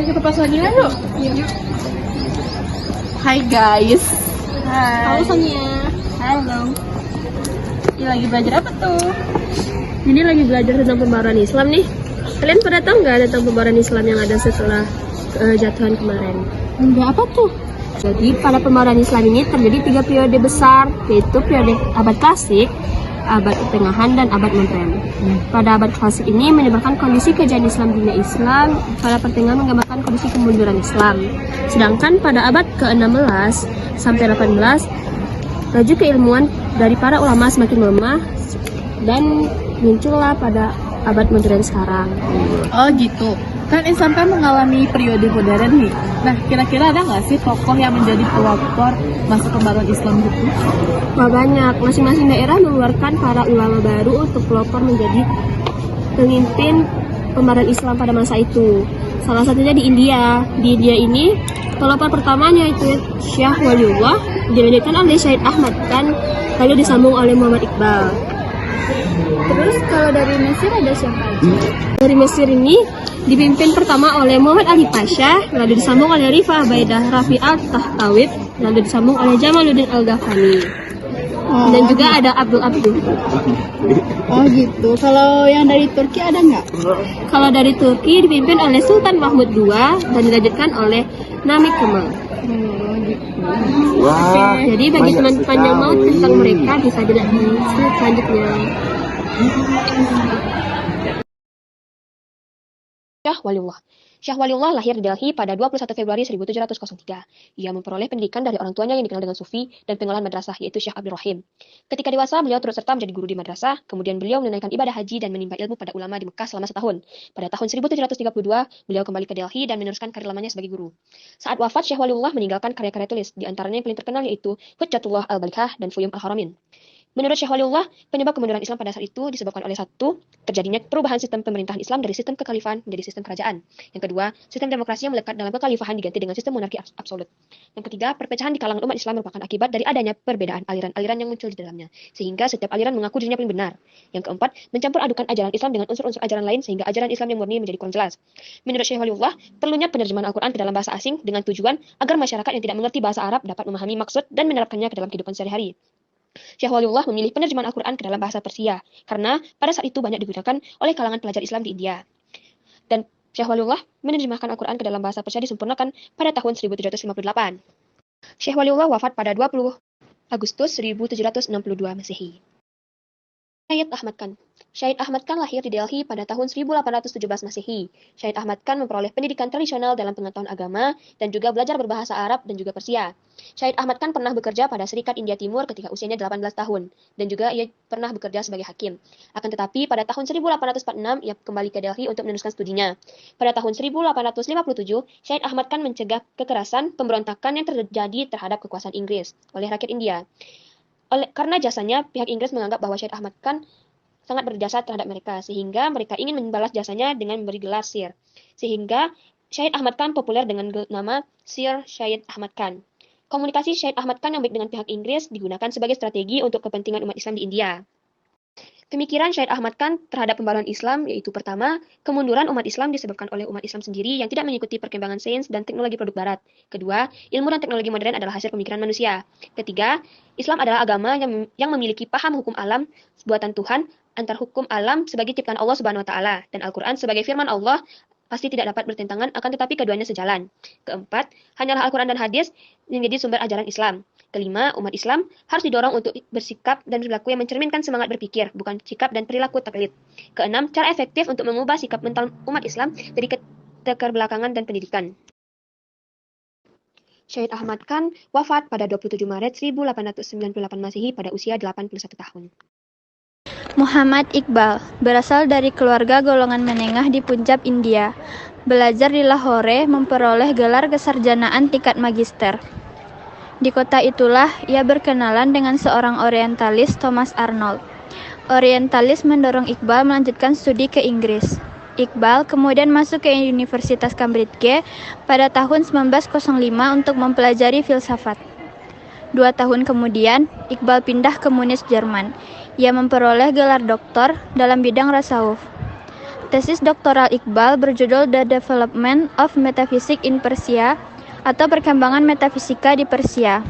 kita pas lagi yuk. Iya. Hai guys. Hai. Halo Sonia. Halo. Ini lagi belajar apa tuh? Ini lagi belajar tentang pembaruan Islam nih. Kalian pada tahu nggak tentang pembaruan Islam yang ada setelah jatuhan kemarin? Enggak, apa tuh? Jadi pada pembaruan Islam ini terjadi 3 periode besar, yaitu periode abad klasik, abad pertengahan, dan abad modern. Pada abad klasik ini menyebabkan kondisi kejayaan Islam dunia Islam, pada pertengahan menggambarkan kondisi kemunduran Islam. Sedangkan pada abad ke-16 sampai 18, laju keilmuan dari para ulama semakin melemah dan muncullah pada abad modern sekarang. Oh gitu. Kan Islam kan mengalami periode modern nih. Nah, kira-kira ada nggak sih tokoh yang menjadi pelopor masa pembaruan Islam gitu? Wah, banyak. Masing-masing daerah mengeluarkan para ulama baru untuk pelopor menjadi pemimpin pembaruan Islam pada masa itu. Salah satunya di India. Di India ini pelopor pertamanya itu Syekh Waliullah, dilanjutkan oleh Syed Ahmad Khan, lalu disambung oleh Muhammad Iqbal. Terus kalau dari Mesir ada siapa aja? Dari Mesir ini dipimpin pertama oleh Muhammad Ali Pasha, lalu disambung oleh Rifah Baidah Rafi Al-Tahtawib, lalu disambung oleh Jamaluddin Al-Ghafani. Dan juga ada Abdul Abdul. Oh gitu. Kalau yang dari Turki ada nggak? Kalau dari Turki dipimpin oleh Sultan Mahmud II dan dilanjutkan oleh Namik Kemal. Oh gitu. Wah, Jadi bagi teman-teman yang mau tentang mereka bisa dilihat di slide selanjutnya. Syekh Waliullah. Syekh Waliullah lahir di Delhi pada 21 Februari 1703. Ia memperoleh pendidikan dari orang tuanya yang dikenal dengan sufi dan pengolahan madrasah, yaitu Syekh Abdul Rahim. Ketika dewasa, beliau turut serta menjadi guru di madrasah, kemudian beliau menunaikan ibadah haji dan menimba ilmu pada ulama di Mekah selama setahun. Pada tahun 1732, beliau kembali ke Delhi dan meneruskan karir lamanya sebagai guru. Saat wafat, Syekh Waliullah meninggalkan karya-karya tulis, di antaranya yang paling terkenal yaitu Hujjatullah Al-Balighah dan Fuyum Al-Haramin. Menurut Syekh Waliullah, penyebab kemunduran Islam pada saat itu disebabkan oleh satu, terjadinya perubahan sistem pemerintahan Islam dari sistem kekhalifahan menjadi sistem kerajaan. Yang kedua, sistem demokrasi yang melekat dalam kekhalifahan diganti dengan sistem monarki absolut. Yang ketiga, perpecahan di kalangan umat Islam merupakan akibat dari adanya perbedaan aliran-aliran yang muncul di dalamnya, sehingga setiap aliran mengaku dirinya paling benar. Yang keempat, mencampur adukan ajaran Islam dengan unsur-unsur ajaran lain sehingga ajaran Islam yang murni menjadi kurang jelas. Menurut Syekh Waliullah, perlunya penerjemahan Al-Quran ke dalam bahasa asing dengan tujuan agar masyarakat yang tidak mengerti bahasa Arab dapat memahami maksud dan menerapkannya ke dalam kehidupan sehari-hari. Syekh Waliullah memilih penerjemahan Al-Quran ke dalam bahasa Persia, karena pada saat itu banyak digunakan oleh kalangan pelajar Islam di India. Dan Syekh Waliullah menerjemahkan Al-Quran ke dalam bahasa Persia disempurnakan pada tahun 1758. Syekh Waliullah wafat pada 20 Agustus 1762 Masehi. Syed Ahmad Khan. Syed Ahmad Khan lahir di Delhi pada tahun 1817 Masehi. Syed Ahmad Khan memperoleh pendidikan tradisional dalam pengetahuan agama dan juga belajar berbahasa Arab dan juga Persia. Syed Ahmad Khan pernah bekerja pada Serikat India Timur ketika usianya 18 tahun dan juga ia pernah bekerja sebagai hakim. Akan tetapi pada tahun 1846 ia kembali ke Delhi untuk meneruskan studinya. Pada tahun 1857, Syed Ahmad Khan mencegah kekerasan pemberontakan yang terjadi terhadap kekuasaan Inggris oleh rakyat India. Karena jasanya, pihak Inggris menganggap bahwa Syed Ahmad Khan sangat berjasa terhadap mereka, sehingga mereka ingin membalas jasanya dengan memberi gelar Sir. Sehingga Syed Ahmad Khan populer dengan nama Sir Syed Ahmad Khan. Komunikasi Syed Ahmad Khan yang baik dengan pihak Inggris digunakan sebagai strategi untuk kepentingan umat Islam di India. Pemikiran Syed Ahmad Khan terhadap pembaruan Islam yaitu pertama, kemunduran umat Islam disebabkan oleh umat Islam sendiri yang tidak mengikuti perkembangan sains dan teknologi produk barat. Kedua, ilmu dan teknologi modern adalah hasil pemikiran manusia. Ketiga, Islam adalah agama yang memiliki paham hukum alam buatan Tuhan antar hukum alam sebagai ciptaan Allah Subhanahu wa taala dan Al-Qur'an sebagai firman Allah pasti tidak dapat bertentangan, akan tetapi keduanya sejalan. Keempat, hanyalah Al-Quran dan hadis menjadi sumber ajaran Islam. Kelima, umat Islam harus didorong untuk bersikap dan perilaku yang mencerminkan semangat berpikir, bukan sikap dan perilaku taklid. Keenam, cara efektif untuk mengubah sikap mental umat Islam dari keterbelakangan dan pendidikan. Syed Ahmad Khan wafat pada 27 Maret 1898 Masehi pada usia 81 tahun. Muhammad Iqbal berasal dari keluarga golongan menengah di Punjab, India. Belajar di Lahore, memperoleh gelar kesarjanaan tingkat magister. Di kota itulah ia berkenalan dengan seorang orientalis, Thomas Arnold. Orientalis mendorong Iqbal melanjutkan studi ke Inggris. Iqbal kemudian masuk ke Universitas Cambridge pada tahun 1905 untuk mempelajari filsafat. 2 tahun kemudian, Iqbal pindah ke Munich, Jerman. Ia memperoleh gelar doktor dalam bidang tasawuf. Tesis doktoral Iqbal berjudul The Development of Metaphysics in Persia atau Perkembangan Metafisika di Persia.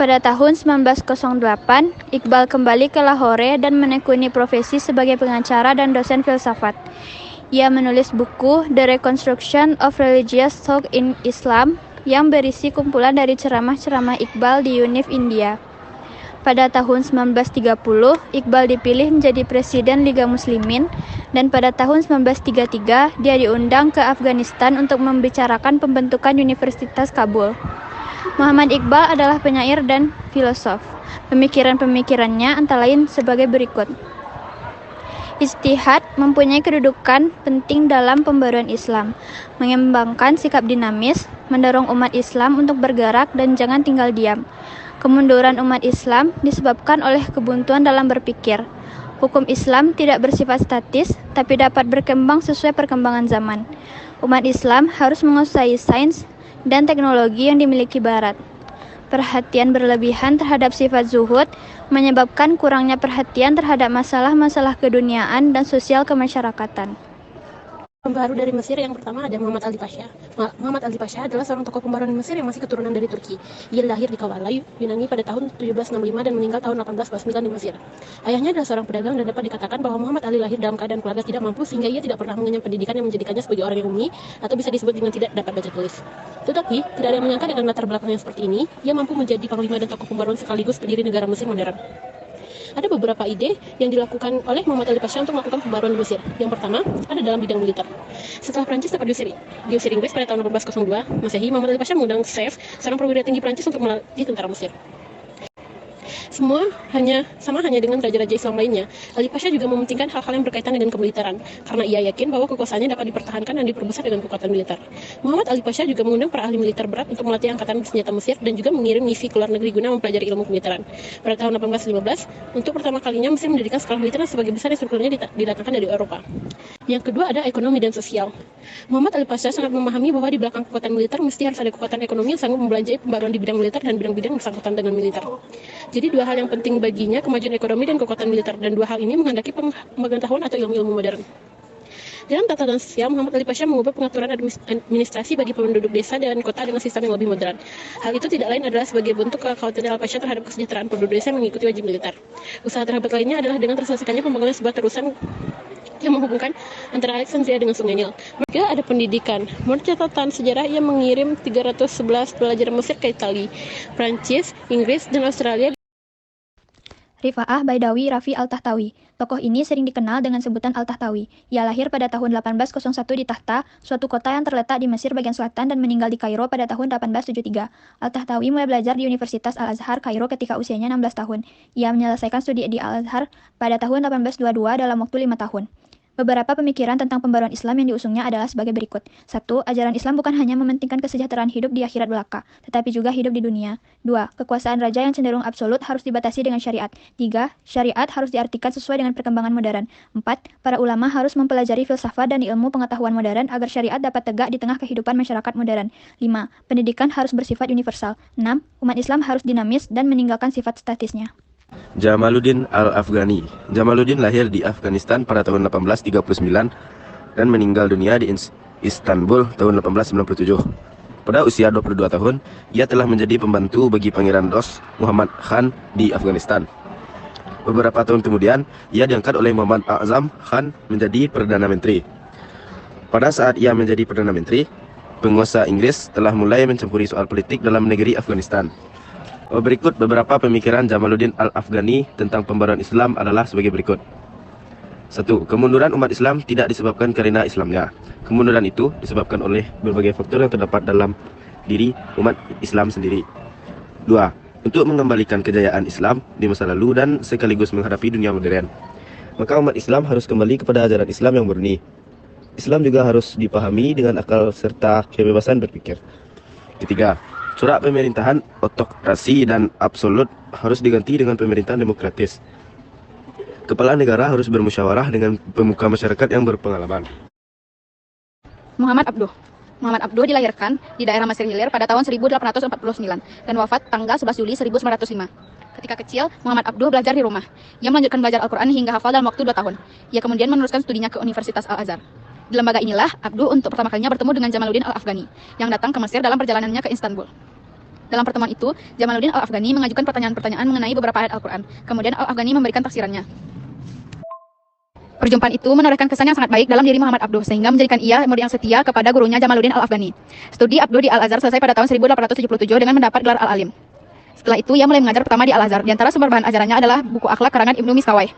Pada tahun 1908, Iqbal kembali ke Lahore dan menekuni profesi sebagai pengacara dan dosen filsafat. Ia menulis buku The Reconstruction of Religious Thought in Islam yang berisi kumpulan dari ceramah-ceramah Iqbal di UNIF India. Pada tahun 1930, Iqbal dipilih menjadi Presiden Liga Muslimin dan pada tahun 1933 dia diundang ke Afghanistan untuk membicarakan pembentukan Universitas Kabul. Muhammad Iqbal adalah penyair dan filosof. Pemikiran-pemikirannya antara lain sebagai berikut. Ijtihad mempunyai kedudukan penting dalam pembaruan Islam, mengembangkan sikap dinamis, mendorong umat Islam untuk bergerak dan jangan tinggal diam. Kemunduran umat Islam disebabkan oleh kebuntuan dalam berpikir. Hukum Islam tidak bersifat statis, tapi dapat berkembang sesuai perkembangan zaman. Umat Islam harus menguasai sains dan teknologi yang dimiliki Barat. Perhatian berlebihan terhadap sifat zuhud menyebabkan kurangnya perhatian terhadap masalah-masalah keduniaan dan sosial kemasyarakatan. Pembaru dari Mesir yang pertama ada Muhammad Ali Pasha. Muhammad Ali Pasha adalah seorang tokoh pembaru di Mesir yang masih keturunan dari Turki. Ia lahir di Kawalai, Yunani pada tahun 1765 dan meninggal tahun 1849 di Mesir. Ayahnya adalah seorang pedagang dan dapat dikatakan bahwa Muhammad Ali lahir dalam keadaan keluarga tidak mampu sehingga ia tidak pernah mengenyam pendidikan yang menjadikannya sebagai orang yang ummi atau bisa disebut dengan tidak dapat baca tulis. Tetapi, tidak ada yang menyangka dengan latar belakang yang seperti ini, ia mampu menjadi panglima dan tokoh pembaruan sekaligus pendiri negara Mesir modern. Ada beberapa ide yang dilakukan oleh Muhammad Ali Pasha untuk melakukan pembaruan di Mesir. Yang pertama, ada dalam bidang militer. Setelah Prancis dapat diusir Inggris pada tahun 1802 Masehi, Muhammad Ali Pasha mengundang Saif, seorang perwira tinggi Prancis untuk melatih tentara Mesir. Sama hanya dengan raja-raja Islam lainnya. Ali Pasha juga mementingkan hal-hal yang berkaitan dengan kemiliteran, karena ia yakin bahwa kekuasaannya dapat dipertahankan dan diperbesar dengan kekuatan militer. Muhammad Ali Pasha juga mengundang para ahli militer berat untuk melatih angkatan bersenjata Mesir dan juga mengirim misi ke luar negeri guna mempelajari ilmu kemiliteran. Pada tahun 1815, untuk pertama kalinya Mesir mendirikan sekolah militer yang sebagai besar yang strukturnya didatangkan dari Eropa. Yang kedua ada ekonomi dan sosial. Muhammad Ali Pasha sangat memahami bahwa di belakang kekuatan militer mesti harus ada kekuatan ekonomi yang sanggup membelanjai pembaruan di bidang militer dan bidang-bidang bersangkutan dengan militer. Jadi dua hal yang penting baginya, kemajuan ekonomi dan kekuatan militer, dan dua hal ini menghendaki pengetahuan atau ilmu-ilmu modern. Dalam tatanan sosial, Muhammad Ali Pasha mengubah pengaturan administrasi bagi penduduk desa dan kota dengan sistem yang lebih modern. Hal itu tidak lain adalah sebagai bentuk kekhawatiran Ali Pasha terhadap kesejahteraan penduduk desa yang mengikuti wajib militer. Usaha terhebat lainnya adalah dengan terselesaikannya pembangunan sebuah terusan yang menghubungkan antara Alexandria dengan Sungai Nil. Juga ada pendidikan. Menurut catatan sejarah, ia mengirim 311 pelajar Mesir ke Italia, Prancis, Inggris, dan Australia. Rifa'ah Baidawi Rafi Al-Tahtawi. Tokoh ini sering dikenal dengan sebutan Al-Tahtawi. Ia lahir pada tahun 1801 di Tahta, suatu kota yang terletak di Mesir bagian selatan, dan meninggal di Kairo pada tahun 1873. Al-Tahtawi mulai belajar di Universitas Al-Azhar, Kairo ketika usianya 16 tahun. Ia menyelesaikan studi di Al-Azhar pada tahun 1822 dalam waktu 5 tahun. Beberapa pemikiran tentang pembaruan Islam yang diusungnya adalah sebagai berikut. 1. Ajaran Islam bukan hanya mementingkan kesejahteraan hidup di akhirat belaka, tetapi juga hidup di dunia. 2. Kekuasaan raja yang cenderung absolut harus dibatasi dengan syariat. 3. Syariat harus diartikan sesuai dengan perkembangan modern. 4. Para ulama harus mempelajari filsafat dan ilmu pengetahuan modern agar syariat dapat tegak di tengah kehidupan masyarakat modern. 5. Pendidikan harus bersifat universal. 6. Umat Islam harus dinamis dan meninggalkan sifat statisnya. Jamaluddin Al-Afghani. Jamaluddin lahir di Afghanistan pada tahun 1839 dan meninggal dunia di Istanbul tahun 1897. Pada usia 22 tahun, ia telah menjadi pembantu bagi Pangeran Dost Muhammad Khan di Afghanistan. Beberapa tahun kemudian, ia diangkat oleh Muhammad A'zam Khan menjadi Perdana Menteri. Pada saat ia menjadi Perdana Menteri, penguasa Inggris telah mulai mencampuri soal politik dalam negeri Afghanistan. Berikut beberapa pemikiran Jamaluddin Al-Afghani tentang pembaruan Islam adalah sebagai berikut. 1. Kemunduran umat Islam tidak disebabkan karena Islamnya. Kemunduran itu disebabkan oleh berbagai faktor yang terdapat dalam diri umat Islam sendiri. 2. Untuk mengembalikan kejayaan Islam di masa lalu dan sekaligus menghadapi dunia modern, maka umat Islam harus kembali kepada ajaran Islam yang murni. Islam juga harus dipahami dengan akal serta kebebasan berpikir. Ketiga, corak pemerintahan otokrasi dan absolut harus diganti dengan pemerintahan demokratis. Kepala negara harus bermusyawarah dengan pemuka masyarakat yang berpengalaman. Muhammad Abduh dilahirkan di daerah Mesir Hilir pada tahun 1849 dan wafat tanggal 11 Juli 1905. Ketika kecil, Muhammad Abduh belajar di rumah. Ia melanjutkan belajar Al-Quran hingga hafal dalam waktu 2 tahun. Ia kemudian meneruskan studinya ke Universitas Al-Azhar. Di lembaga inilah, Abduh untuk pertama kalinya bertemu dengan Jamaluddin Al-Afghani, yang datang ke Mesir dalam perjalanannya ke Istanbul. Dalam pertemuan itu, Jamaluddin Al-Afghani mengajukan pertanyaan-pertanyaan mengenai beberapa ayat Al-Quran. Kemudian Al-Afghani memberikan tafsirannya. Perjumpaan itu menorehkan kesan yang sangat baik dalam diri Muhammad Abduh, sehingga menjadikan ia murid yang setia kepada gurunya Jamaluddin Al-Afghani. Studi Abduh di Al-Azhar selesai pada tahun 1877 dengan mendapat gelar Al-Alim. Setelah itu, ia mulai mengajar pertama di Al-Azhar. Di antara sumber bahan ajarannya adalah buku akhlak karangan Ibnu Miskawayh.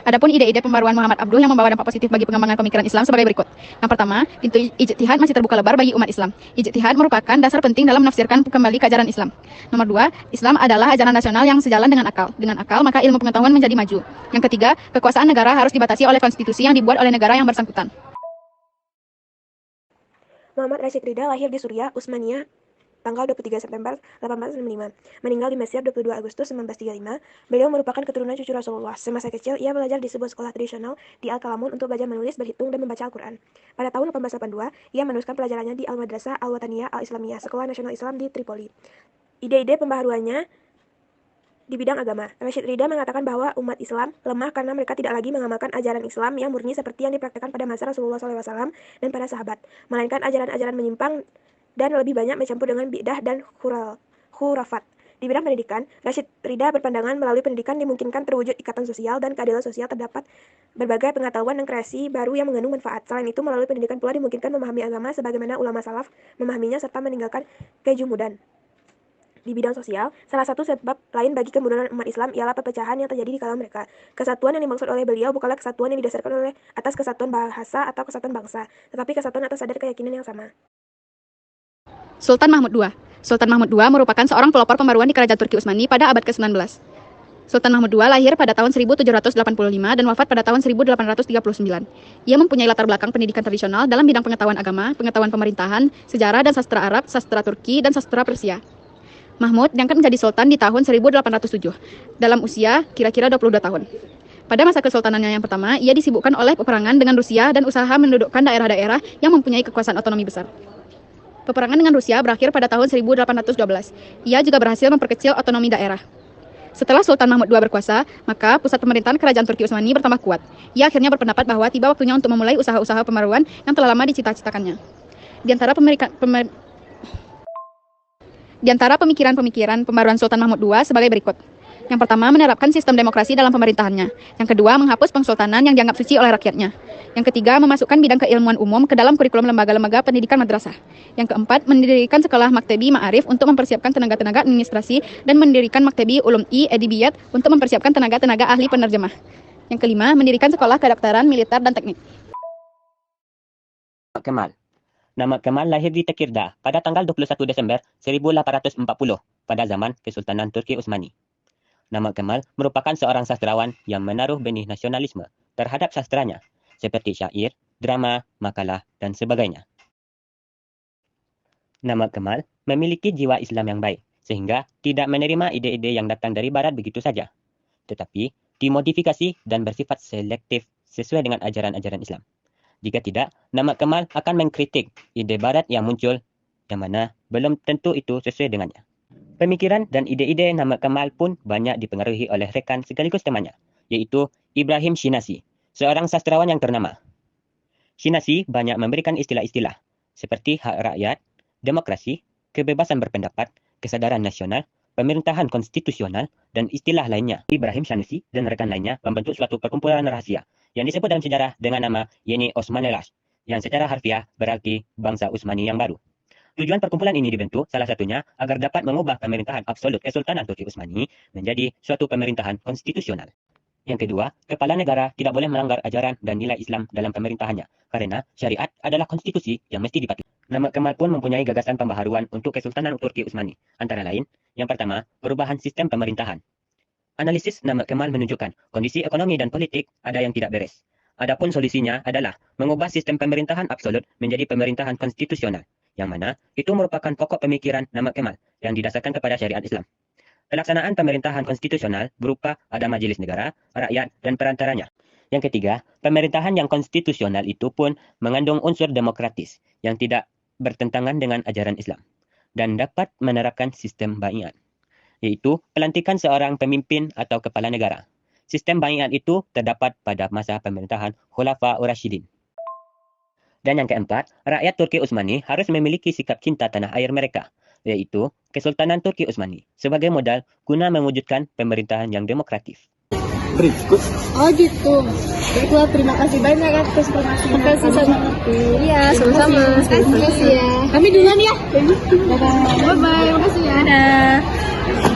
Adapun ide-ide pembaruan Muhammad Abduh yang membawa dampak positif bagi pengembangan pemikiran Islam sebagai berikut. Yang pertama, pintu ijtihad masih terbuka lebar bagi umat Islam. Ijtihad merupakan dasar penting dalam menafsirkan kembali ke ajaran Islam. Nomor 2, Islam adalah ajaran nasional yang sejalan dengan akal. Dengan akal, maka ilmu pengetahuan menjadi maju. Yang ketiga, kekuasaan negara harus dibatasi oleh konstitusi yang dibuat oleh negara yang bersangkutan. Muhammad Rashid Ridha lahir di Suriah, Utsmaniyah, tanggal 23 September 1865. Meninggal di Mesir 22 Agustus 1935. Beliau merupakan keturunan cucu Rasulullah. Semasa kecil, ia belajar di sebuah sekolah tradisional di Al-Kalamun untuk belajar menulis, berhitung, dan membaca Al-Quran. Pada tahun 1882, ia meneruskan pelajarannya di Al-Madrasah Al-Wataniyah Al-Islamiyah, Sekolah Nasional Islam di Tripoli. Ide-ide pembaharuannya di bidang agama. Rashid Ridha mengatakan bahwa umat Islam lemah karena mereka tidak lagi mengamalkan ajaran Islam yang murni seperti yang dipraktikkan pada masa Rasulullah SAW dan para sahabat, melainkan ajaran-ajaran menyimpang dan lebih banyak mencampur dengan bid'ah dan khurafat. Di bidang pendidikan, Rashid Ridha berpandangan melalui pendidikan dimungkinkan terwujud ikatan sosial dan keadilan sosial, terdapat berbagai pengetahuan dan kreasi baru yang mengandung manfaat. Selain itu, melalui pendidikan pula dimungkinkan memahami agama sebagaimana ulama salaf memahaminya serta meninggalkan kejumudan. Di bidang sosial, salah satu sebab lain bagi kemunduran umat Islam ialah perpecahan yang terjadi di kalangan mereka. Kesatuan yang dimaksud oleh beliau bukanlah kesatuan yang didasarkan oleh atas kesatuan bahasa atau kesatuan bangsa, tetapi kesatuan atas sadar keyakinan yang sama. Sultan Mahmud II. Sultan Mahmud II merupakan seorang pelopor pembaruan di Kerajaan Turki Utsmani pada abad ke-19. Sultan Mahmud II lahir pada tahun 1785 dan wafat pada tahun 1839. Ia mempunyai latar belakang pendidikan tradisional dalam bidang pengetahuan agama, pengetahuan pemerintahan, sejarah dan sastra Arab, sastra Turki, dan sastra Persia. Mahmud diangkat menjadi sultan di tahun 1807, dalam usia kira-kira 22 tahun. Pada masa kesultanannya yang pertama, ia disibukkan oleh peperangan dengan Rusia dan usaha mendudukkan daerah-daerah yang mempunyai kekuasaan otonomi besar. Peperangan dengan Rusia berakhir pada tahun 1812. Ia juga berhasil memperkecil otonomi daerah. Setelah Sultan Mahmud II berkuasa, maka pusat pemerintahan Kerajaan Turki Utsmani bertambah kuat. Ia akhirnya berpendapat bahwa tiba waktunya untuk memulai usaha-usaha pembaruan yang telah lama dicita-citakannya. Di antara pemikiran-pemikiran pembaruan Sultan Mahmud II sebagai berikut. Yang pertama, menerapkan sistem demokrasi dalam pemerintahannya. Yang kedua, menghapus pengsultanan yang dianggap suci oleh rakyatnya. Yang ketiga, memasukkan bidang keilmuan umum ke dalam kurikulum lembaga-lembaga pendidikan madrasah. Yang keempat, mendirikan sekolah maktebi ma'arif untuk mempersiapkan tenaga-tenaga administrasi dan mendirikan maktebi ulum-i edibiyat untuk mempersiapkan tenaga-tenaga ahli penerjemah. Yang kelima, mendirikan sekolah kedokteran, militer, dan teknik. Kemal. Nama Kemal lahir di Tekirdağ pada tanggal 21 Desember 1840 pada zaman Kesultanan Turki Utsmani. Nama Kemal merupakan seorang sastrawan yang menaruh benih nasionalisme terhadap sastranya, seperti syair, drama, makalah, dan sebagainya. Nama Kemal memiliki jiwa Islam yang baik, sehingga tidak menerima ide-ide yang datang dari Barat begitu saja, tetapi dimodifikasi dan bersifat selektif sesuai dengan ajaran-ajaran Islam. Jika tidak, nama Kemal akan mengkritik ide Barat yang muncul, yang mana belum tentu itu sesuai dengannya. Pemikiran dan ide-ide nama Kemal pun banyak dipengaruhi oleh rekan sekaligus temannya, yaitu Ibrahim Shinasi, seorang sastrawan yang ternama. Shinasi banyak memberikan istilah-istilah seperti hak rakyat, demokrasi, kebebasan berpendapat, kesadaran nasional, pemerintahan konstitusional, dan istilah lainnya. Ibrahim Shinasi dan rekan lainnya membentuk suatu perkumpulan rahasia yang disebut dalam sejarah dengan nama Yeni Osmanlılar, yang secara harfiah berarti bangsa Utsmani yang baru. Tujuan perkumpulan ini dibentuk salah satunya agar dapat mengubah pemerintahan absolut Kesultanan Turki Utsmani menjadi suatu pemerintahan konstitusional. Yang kedua, kepala negara tidak boleh melanggar ajaran dan nilai Islam dalam pemerintahannya, karena syariat adalah konstitusi yang mesti dipatuhi. Nama Kemal pun mempunyai gagasan pembaharuan untuk Kesultanan Turki Utsmani, antara lain, yang pertama, perubahan sistem pemerintahan. Analisis nama Kemal menunjukkan kondisi ekonomi dan politik ada yang tidak beres. Adapun solusinya adalah mengubah sistem pemerintahan absolut menjadi pemerintahan konstitusional, yang mana itu merupakan pokok pemikiran nama Kemal yang didasarkan kepada syariat Islam. Pelaksanaan pemerintahan konstitusional berupa ada majelis negara, rakyat, dan perantaranya. Yang ketiga, pemerintahan yang konstitusional itu pun mengandung unsur demokratis yang tidak bertentangan dengan ajaran Islam dan dapat menerapkan sistem baiat. yaitu pelantikan seorang pemimpin atau kepala negara. Sistem baiat itu terdapat pada masa pemerintahan Khulafa Ur-Rasyidin. Dan yang keempat, rakyat Turki Utsmani harus memiliki sikap cinta tanah air mereka, yaitu Kesultanan Turki Utsmani, sebagai modal guna mewujudkan pemerintahan yang demokratif. Oh gitu. Baiklah, terima kasih banyak atas informasinya. Terima kasih sama. Iya, sama-sama. Terima kasih ya. Kami duluan ya. Bye-bye, makasih ya. Dadah.